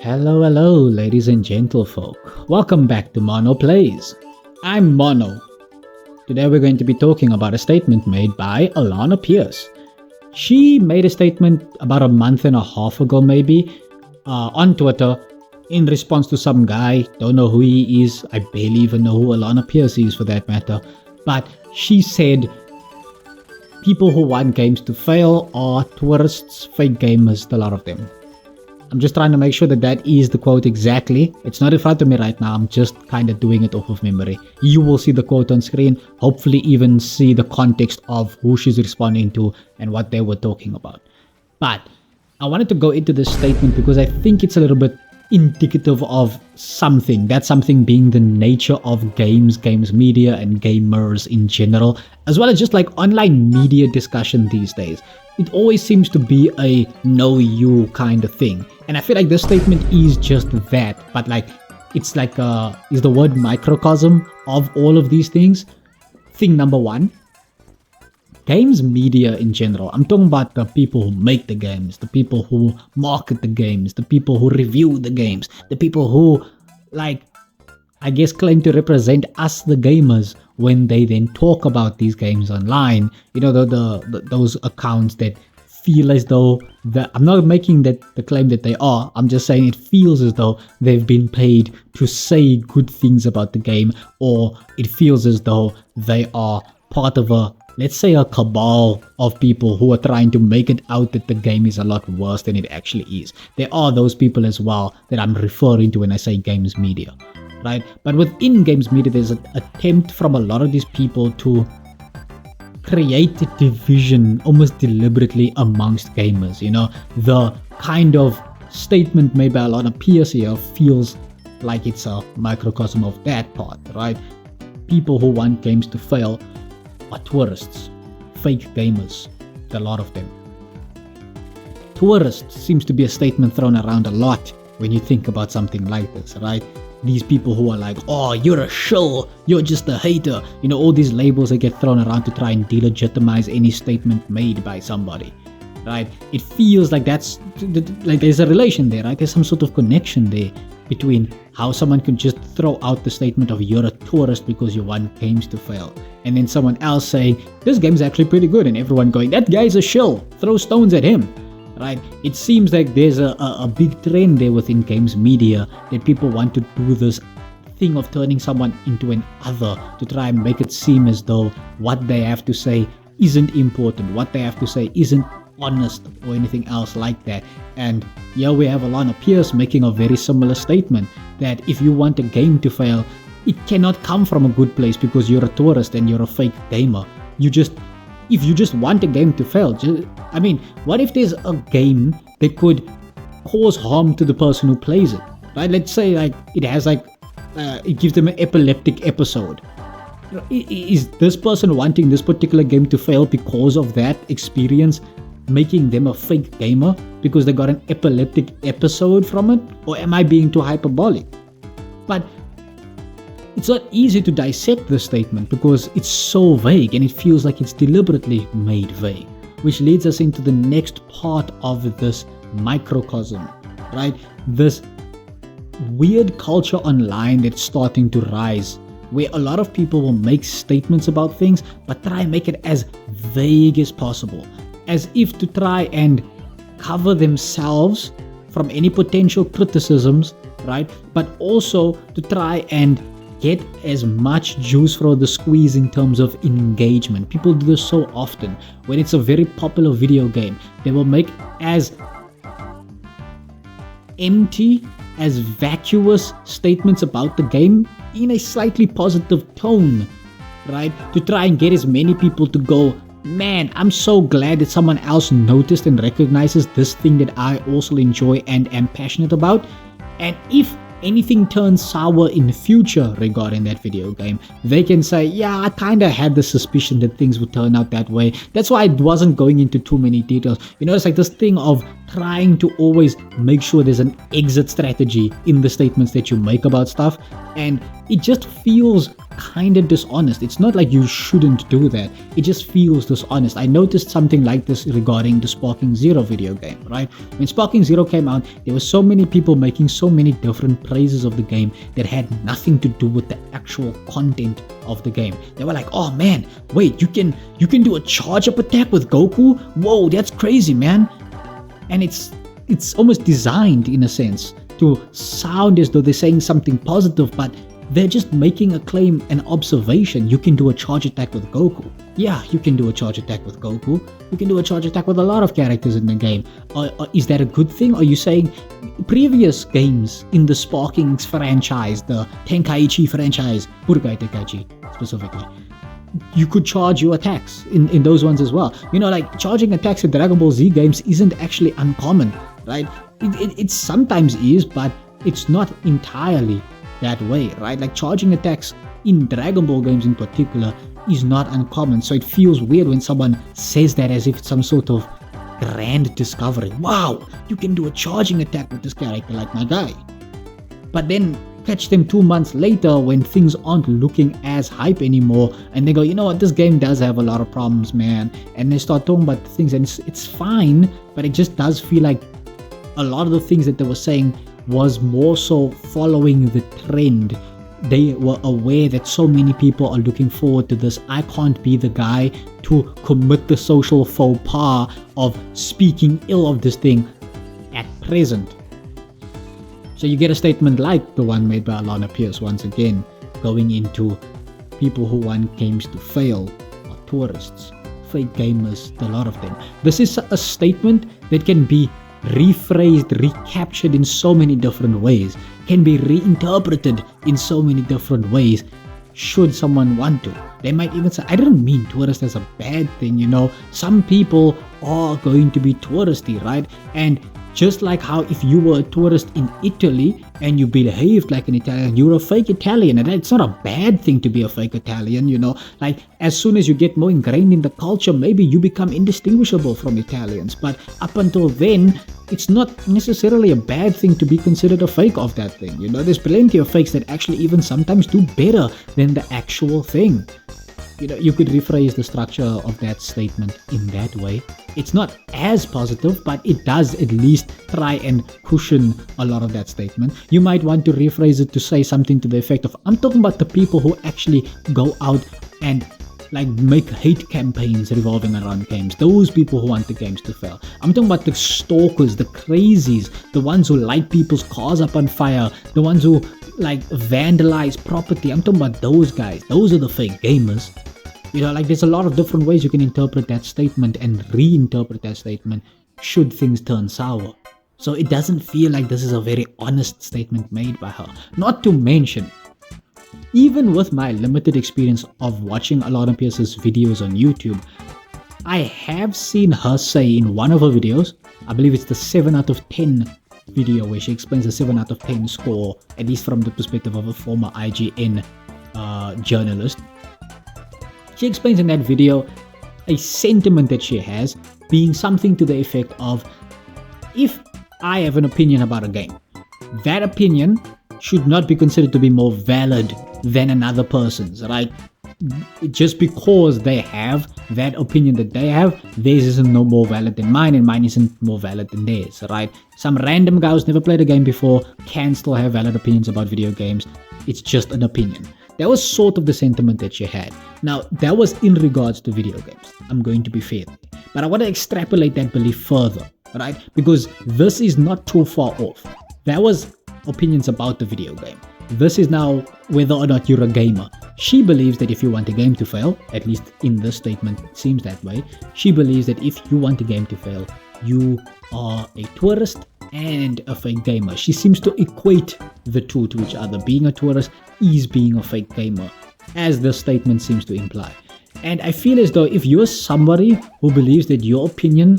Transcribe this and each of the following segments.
Hello, ladies and gentlefolk. Welcome back to Mono Plays. I'm Mono. Today we're going to be talking about a statement made by Alana Pearce. She made a statement about a month and a half ago, maybe, on Twitter in response to some guy. Don't know who he is. I barely even know who Alana Pearce is for that matter. But she said, people who want games to fail are tourists, fake gamers, a lot of them. I'm just trying to make sure that is the quote exactly. It's not in front of me right now. I'm just kind of doing it off of memory. You will see the quote on screen, hopefully even see the context of who she's responding to and what they were talking about. But I wanted to go into this statement because I think it's a little bit indicative of something. That something being the nature of games media, and gamers in general, as well as just like online media discussion these days. It always seems to be a know you kind of thing. And I feel like this statement is just that, but like, it's like, is the word microcosm of all of these things. Thing number one, games media in general. I'm talking about the people who make the games, the people who market the games, the people who review the games, the people who, like, I guess claim to represent us, the gamers, when they then talk about these games online. You know, those accounts that feel as though I'm not making that the claim that they are. I'm just saying it feels as though they've been paid to say good things about the game, or it feels as though they are part of a, let's say, a cabal of people who are trying to make it out that the game is a lot worse than it actually is. There are those people as well that I'm referring to when I say games media, right? But within games media, there's an attempt from a lot of these people to create a division almost deliberately amongst gamers. You know, the kind of statement made by Alana Pearce here feels like it's a microcosm of that part, right? People who want games to fail are tourists, fake gamers, a lot of them. Tourist seems to be a statement thrown around a lot when you think about something like this, right? These people who are like, oh, you're a shill, you're just a hater. You know, all these labels that get thrown around to try and delegitimize any statement made by somebody, right? It feels like that's, like there's a relation there, right? There's some sort of connection there between how someone could just throw out the statement of you're a tourist because you want games to fail, and then someone else saying, this game's actually pretty good, and everyone going, that guy's a shill, throw stones at him. Right? It seems like there's a big trend there within games media that people want to do this thing of turning someone into an other to try and make it seem as though what they have to say isn't important, what they have to say isn't honest or anything else like that. And here we have Alana Pearce making a very similar statement that if you want a game to fail, it cannot come from a good place because you're a tourist and you're a fake gamer. If you just want a game to fail, I mean, what if there's a game that could cause harm to the person who plays it, right? Let's say like it has like, it gives them an epileptic episode. Is this person wanting this particular game to fail because of that experience making them a fake gamer because they got an epileptic episode from it? Or am I being too hyperbolic? But it's not easy to dissect this statement because it's so vague and it feels like it's deliberately made vague, which leads us into the next part of this microcosm, right? This weird culture online that's starting to rise, where a lot of people will make statements about things but try and make it as vague as possible, as if to try and cover themselves from any potential criticisms, right? But also to try and get as much juice for the squeeze in terms of engagement. People do this so often. When it's a very popular video game, they will make as empty, as vacuous statements about the game in a slightly positive tone, right? To try and get as many people to go, man, I'm so glad that someone else noticed and recognizes this thing that I also enjoy and am passionate about. And if anything turns sour in the future regarding that video game, they can say, yeah, I kind of had the suspicion that things would turn out that way. That's why I wasn't going into too many details. You know, it's like this thing of trying to always make sure there's an exit strategy in the statements that you make about stuff, and it just feels kind of dishonest. It's not like you shouldn't do that, it just feels dishonest. I noticed something like this regarding the Sparking Zero video game, right? When Sparking Zero came out, there were so many people making so many different praises of the game that had nothing to do with the actual content of the game. They were like, oh man, wait, you can do a charge up attack with Goku? Whoa, that's crazy, man. And it's almost designed in a sense to sound as though they're saying something positive, but they're just making a claim, an observation. You can do a charge attack with Goku. Yeah, you can do a charge attack with Goku. You can do a charge attack with a lot of characters in the game. Is that a good thing? Are you saying previous games in the Sparking franchise, the Tenkaichi franchise, Budokai Tenkaichi specifically, you could charge your attacks in those ones as well? You know, like charging attacks in Dragon Ball Z games isn't actually uncommon, right? It sometimes is, but it's not entirely that way, right? Like charging attacks in Dragon Ball games in particular is not uncommon. So it feels weird when someone says that as if it's some sort of grand discovery. Wow, you can do a charging attack with this character, like my guy. But then catch them 2 months later when things aren't looking as hype anymore, and they go, you know what, this game does have a lot of problems, man. And they start talking about things, and it's fine, but it just does feel like a lot of the things that they were saying was more so following the trend. They were aware that so many people are looking forward to this. I can't be the guy to commit the social faux pas of speaking ill of this thing at present. So you get a statement like the one made by Alana Pearce, once again going into people who want games to fail are tourists, fake gamers, a lot of them. This is a statement that can be rephrased, recaptured in so many different ways, can be reinterpreted in so many different ways should someone want to. They might even say, I didn't mean tourist as a bad thing, you know. Some people are going to be touristy, right? And just like how if you were a tourist in Italy and you behaved like an Italian, you're a fake Italian, and it's not a bad thing to be a fake Italian, you know. Like as soon as you get more ingrained in the culture, maybe you become indistinguishable from Italians. But up until then, it's not necessarily a bad thing to be considered a fake of that thing. You know, there's plenty of fakes that actually even sometimes do better than the actual thing. You know, you could rephrase the structure of that statement in that way. It's not as positive, but it does at least try and cushion a lot of that statement. You might want to rephrase it to say something to the effect of, I'm talking about the people who actually go out and like make hate campaigns revolving around games. Those people who want the games to fail. I'm talking about the stalkers, the crazies, the ones who light people's cars up on fire, the ones who like vandalize property. I'm talking about those guys. Those are the fake gamers. You know, like there's a lot of different ways you can interpret that statement and reinterpret that statement should things turn sour. So it doesn't feel like this is a very honest statement made by her. Not to mention, even with my limited experience of watching Alana Pearce's videos on YouTube, I have seen her say in one of her videos, I believe it's the 7 out of 10 video where she explains the 7 out of 10 score, at least from the perspective of a former IGN journalist. She explains in that video a sentiment that she has being something to the effect of, if I have an opinion about a game, that opinion should not be considered to be more valid than another person's, right? Just because they have that opinion that they have, theirs isn't no more valid than mine, and mine isn't more valid than theirs, right? Some random guy who's never played a game before can still have valid opinions about video games. It's just an opinion. That was sort of the sentiment that she had. Now, that was in regards to video games. I'm going to be fair. But I want to extrapolate that belief further, right? Because this is not too far off. That was opinions about the video game. This is now whether or not you're a gamer. She believes that if you want a game to fail, at least in this statement it seems that way, she believes that if you want a game to fail, you are a tourist and a fake gamer. She seems to equate the two to each other. Being a tourist is being a fake gamer, as the statement seems to imply. And I feel as though if you're somebody who believes that your opinion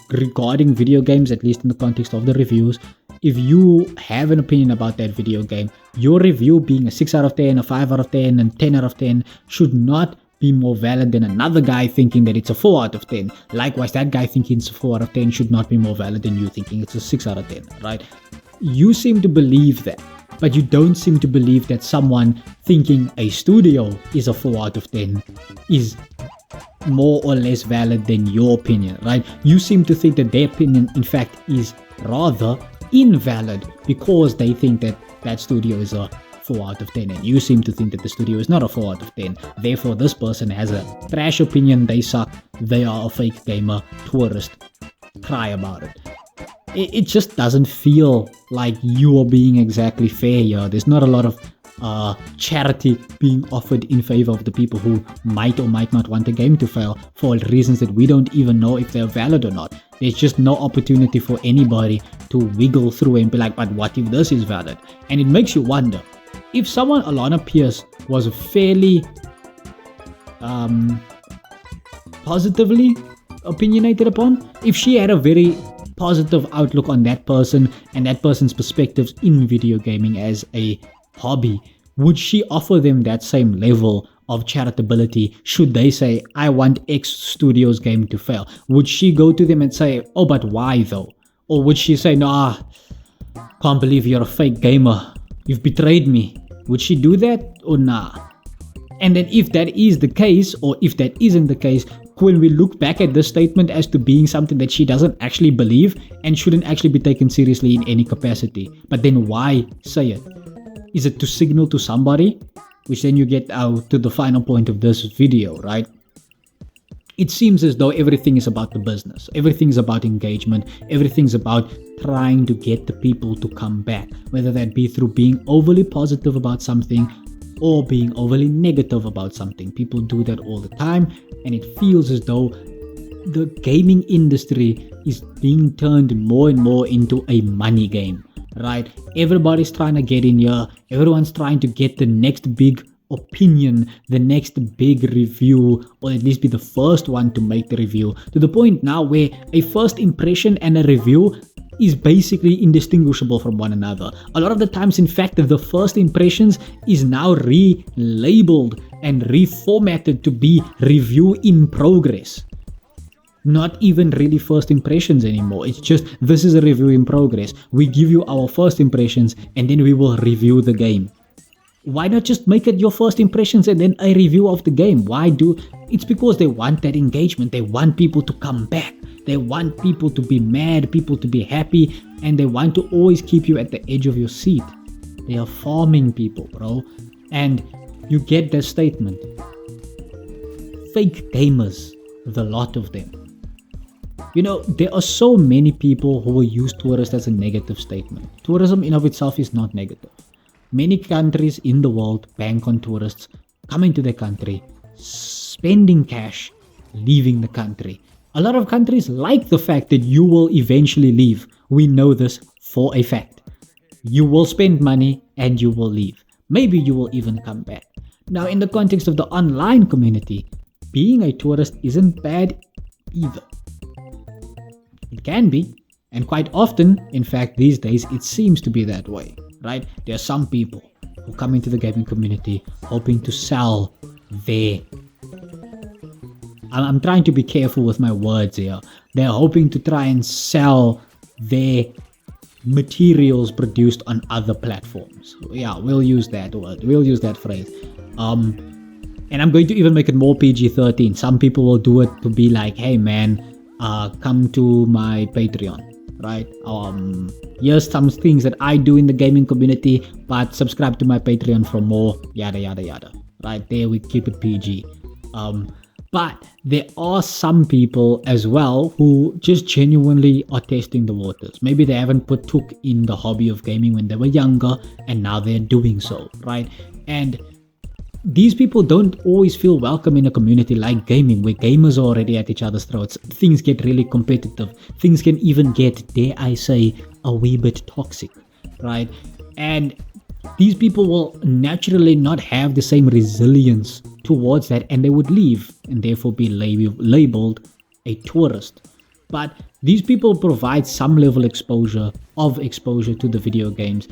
regarding video games, at least in the context of the reviews, if you have an opinion about that video game, your review being a 6 out of 10, a 5 out of 10, and 10 out of 10 should not be more valid than another guy thinking that it's a 4 out of 10. Likewise, that guy thinking it's a 4 out of 10 should not be more valid than you thinking it's a 6 out of 10, right? You seem to believe that, but you don't seem to believe that someone thinking a studio is a 4 out of 10 is more or less valid than your opinion, right? You seem to think that their opinion, in fact, is rather invalid because they think that that studio is a 4 out of 10, and you seem to think that the studio is not a 4 out of 10. Therefore, this person has a trash opinion, they suck, they are a fake gamer, tourist, cry about it. It just doesn't feel like you are being exactly fair here. There's not a lot of charity being offered in favor of the people who might or might not want the game to fail for reasons that we don't even know if they're valid or not. There's just no opportunity for anybody to wiggle through and be like, but what if this is valid? And it makes you wonder, if someone, Alana Pearce, was fairly positively opinionated upon, if she had a very positive outlook on that person and that person's perspectives in video gaming as a hobby, would she offer them that same level of charitability should they say, I want X studio's game to fail? Would she go to them and say, oh, but why though? Or would she say, nah, can't believe you're a fake gamer, you've betrayed me? Would she do that or nah? And then if that is the case, or if that isn't the case, when we look back at this statement as to being something that she doesn't actually believe and shouldn't actually be taken seriously in any capacity, but then why say it? Is it to signal to somebody? Which then you get out to the final point of this video, right? It seems as though everything is about the business. Everything's about engagement. Everything's about trying to get the people to come back, whether that be through being overly positive about something or being overly negative about something. People do that all the time, and it feels as though the gaming industry is being turned more and more into a money game, right? Everybody's trying to get in here. Everyone's trying to get the next big opinion, the next big review, or at least be the first one to make the review, to the point now where a first impression and a review is basically indistinguishable from one another. A lot of the times, in fact, the first impressions is now relabeled and reformatted to be review in progress. Not even really first impressions anymore. It's just, this is a review in progress. We give you our first impressions and then we will review the game. Why not just make it your first impressions and then a review of the game? It's because they want that engagement. They want people to come back. They want people to be mad, people to be happy, and they want to always keep you at the edge of your seat. They are farming people, bro. And you get that statement. Fake gamers, the lot of them. You know, there are so many people who will use tourist as a negative statement. Tourism in of itself is not negative. Many countries in the world bank on tourists coming to their country, spending cash, leaving the country. A lot of countries like the fact that you will eventually leave. We know this for a fact. You will spend money and you will leave. Maybe you will even come back. Now, in the context of the online community, being a tourist isn't bad either. It can be, and quite often, in fact, these days, it seems to be that way, right? There are some people who come into the gaming community hoping to sell their... I'm trying to be careful with my words here. They're hoping to try and sell their materials produced on other platforms. Yeah, we'll use that word. We'll use that phrase. And I'm going to even make it more PG-13. Some people will do it to be like, hey man, come to my Patreon, right? Here's some things that I do in the gaming community, but subscribe to my Patreon for more, yada, yada, yada. Right there, we keep it PG. But there are some people as well who just genuinely are testing the waters. Maybe they haven't partook in the hobby of gaming when they were younger, and now they're doing so, right? And these people don't always feel welcome in a community like gaming, where gamers are already at each other's throats. Things get really competitive. Things can even get, dare I say, a wee bit toxic, right? And these people will naturally not have the same resilience towards that, and they would leave and therefore be labeled a tourist. But these people provide some level of exposure to the video games,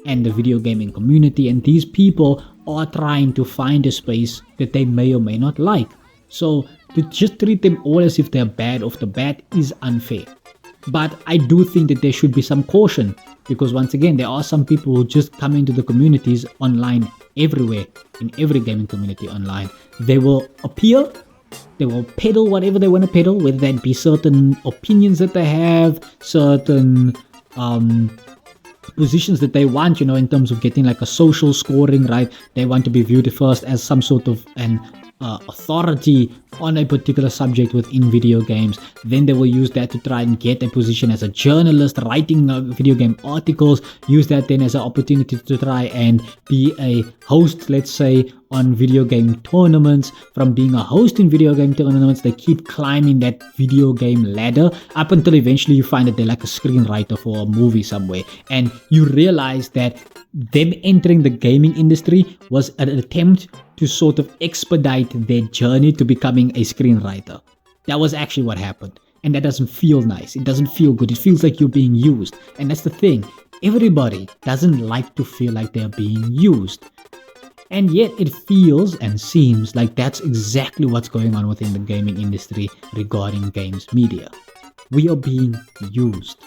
and the video gaming community, and these people are trying to find a space that they may or may not like. So to just treat them all as if they're bad off the bat is unfair. But I do think that there should be some caution, because once again, there are some people who just come into the communities online everywhere, in every gaming community online. They will appear, they will peddle whatever they want to peddle, whether that be certain opinions that they have, certain positions that they want, in terms of getting like a social scoring, right? They want to be viewed first as some sort of an authority on a particular subject within video games. Then they will use that to try and get a position as a journalist writing video game articles, use that then as an opportunity to try and be a host, let's say, on video game tournaments. From being a host in video game tournaments, they keep climbing that video game ladder up until eventually you find that they're like a screenwriter for a movie somewhere, and you realize that them entering the gaming industry was an attempt to sort of expedite their journey to becoming a screenwriter. That was actually what happened. And that doesn't feel nice. It doesn't feel good. It feels like you're being used. And that's the thing. Everybody doesn't like to feel like they're being used. And yet it feels and seems like that's exactly what's going on within the gaming industry regarding games media. We are being used.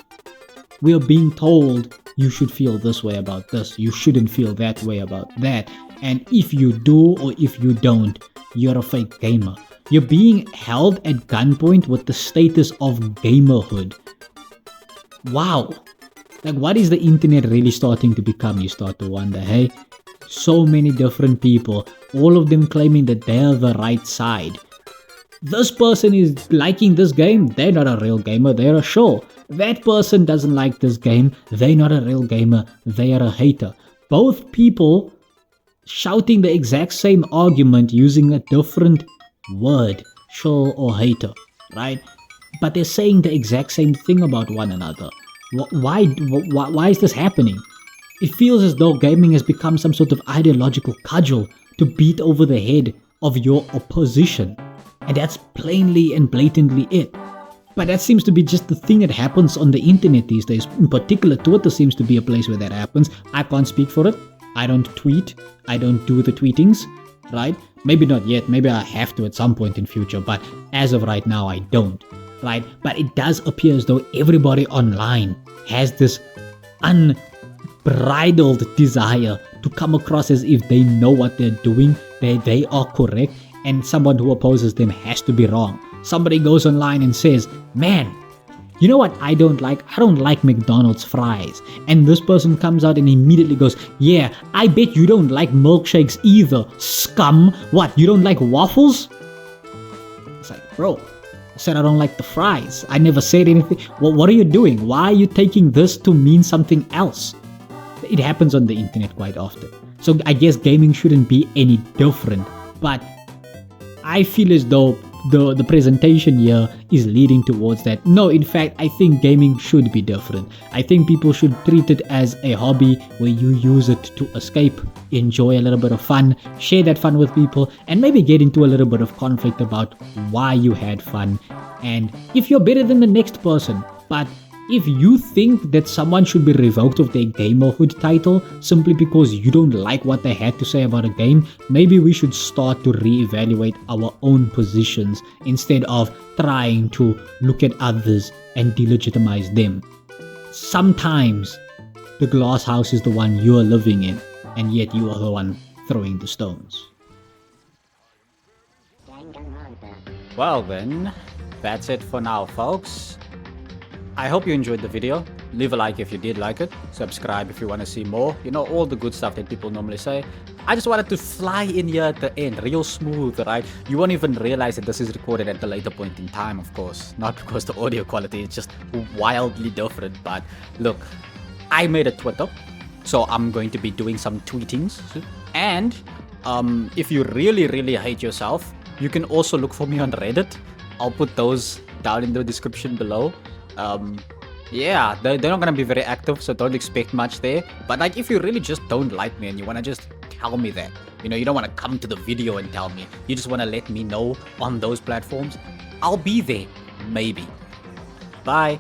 We are being told you should feel this way about this. You shouldn't feel that way about that. And if you do or if you don't, you're a fake gamer. You're being held at gunpoint with the status of gamerhood. Wow. Like, what is the internet really starting to become? You start to wonder, hey? So many different people, all of them claiming that they're the right side. This person is liking this game, they're not a real gamer, they're a show. That person doesn't like this game, they're not a real gamer, they are a hater. Both people shouting the exact same argument using a different word, show or hater, right? But they're saying the exact same thing about one another. Why is this happening? It feels as though gaming has become some sort of ideological cudgel to beat over the head of your opposition. And that's plainly and blatantly it. But that seems to be just the thing that happens on the internet these days. In particular, Twitter seems to be a place where that happens. I can't speak for it. I don't tweet. I don't do the tweetings, right? Maybe not yet. Maybe I have to at some point in future. But as of right now, I don't, right? But it does appear as though everybody online has this unbridled desire to come across as if they know what they're doing, they are correct, and someone who opposes them has to be wrong. Somebody goes online and says, man, you know what I don't like? I don't like McDonald's fries. And this person comes out and immediately goes, yeah, I bet you don't like milkshakes either, scum. What, you don't like waffles? It's like, bro, I said I don't like the fries. I never said anything. Well, what are you doing? Why are you taking this to mean something else? It happens on the internet quite often. So I guess gaming shouldn't be any different. But I feel as though the presentation here is leading towards that. No, in fact, I think gaming should be different. I think people should treat it as a hobby where you use it to escape, enjoy a little bit of fun, share that fun with people, and maybe get into a little bit of conflict about why you had fun and if you're better than the next person. But if you think that someone should be revoked of their gamerhood title simply because you don't like what they had to say about a game, maybe we should start to reevaluate our own positions instead of trying to look at others and delegitimize them. Sometimes the glass house is the one you're living in, and yet you are the one throwing the stones. Well then, that's it for now, folks. I hope you enjoyed the video. Leave a like if you did like it. Subscribe if you want to see more. You know, all the good stuff that people normally say. I just wanted to fly in here at the end. Real smooth, right? You won't even realize that this is recorded at a later point in time, of course. Not because the audio quality is just wildly different. But look, I made a Twitter. So I'm going to be doing some tweetings. And if you really, really hate yourself, you can also look for me on Reddit. I'll put those down in the description below. Yeah, they're not gonna be very active, so don't expect much there. But like, if you really just don't like me and you wanna just tell me that, you know, you don't wanna come to the video and tell me, you just wanna let me know on those platforms, I'll be there, maybe. Bye.